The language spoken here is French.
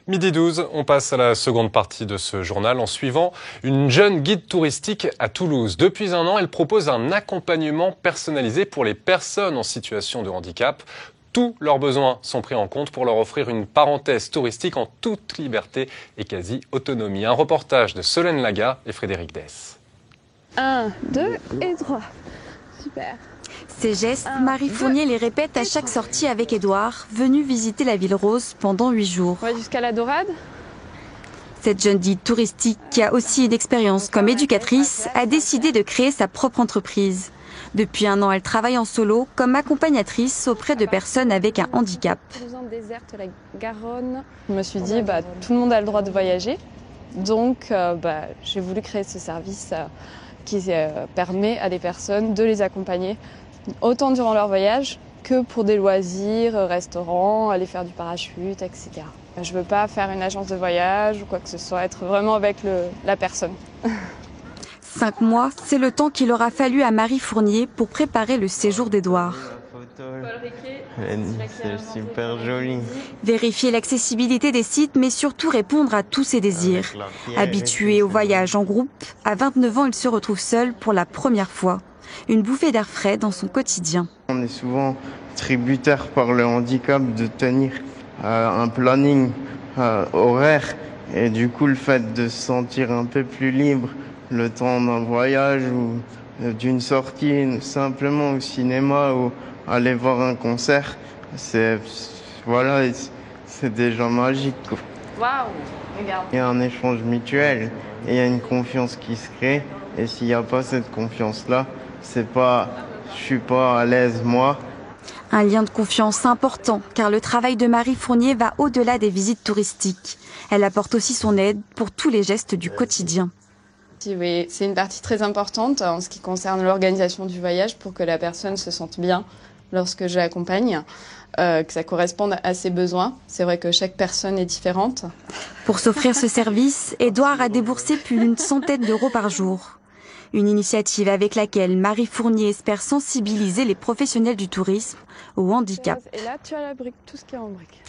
Midi 12, on passe à la seconde partie de ce journal en suivant une jeune guide touristique à Toulouse. Depuis un an, elle propose un accompagnement personnalisé pour les personnes en situation de handicap. Tous leurs besoins sont pris en compte pour leur offrir une parenthèse touristique en toute liberté et quasi-autonomie. Un reportage de Solène Laga et Frédéric Dess. 1, 2 et 3. Super. Ces gestes, Marie Fournier les répète à chaque sortie avec Édouard, venu visiter la Ville Rose pendant 8 jours. On va jusqu'à la Dorade. Cette jeune guide touristique, qui a aussi une expérience comme éducatrice, a décidé de créer sa propre entreprise. Depuis un an, elle travaille en solo comme accompagnatrice auprès de personnes avec un handicap. Déserte la Garonne. Je me suis dit, tout le monde a le droit de voyager. Donc, j'ai voulu créer ce service qui permet à des personnes de les accompagner autant durant leur voyage que pour des loisirs, restaurants, aller faire du parachute, etc. Je ne veux pas faire une agence de voyage ou quoi que ce soit, être vraiment avec la personne. 5 mois, c'est le temps qu'il aura fallu à Marie Fournier pour préparer le séjour d'Édouard. C'est super joli. Vérifier l'accessibilité des sites, mais surtout répondre à tous ses désirs. Habitué au voyage en groupe, à 29 ans, il se retrouve seul pour la première fois. Une bouffée d'air frais dans son quotidien. On est souvent tributaire par le handicap de tenir un planning horaire. Et du coup, le fait de se sentir un peu plus libre le temps d'un voyage ou d'une sortie simplement au cinéma ou aller voir un concert, c'est déjà magique. Waouh, regarde. Il y a un échange mutuel et il y a une confiance qui se crée. Et s'il n'y a pas cette confiance-là, je suis pas à l'aise moi. Un lien de confiance important, car le travail de Marie Fournier va au-delà des visites touristiques. Elle apporte aussi son aide pour tous les gestes du quotidien. Oui, c'est une partie très importante en ce qui concerne l'organisation du voyage pour que la personne se sente bien lorsque je l'accompagne, que ça corresponde à ses besoins. C'est vrai que chaque personne est différente. Pour s'offrir ce service, Édouard a déboursé plus d'une centaine d'euros par jour. Une initiative avec laquelle Marie Fournier espère sensibiliser les professionnels du tourisme au handicap. Et là, tu as la brique, tout ce qui est en brique.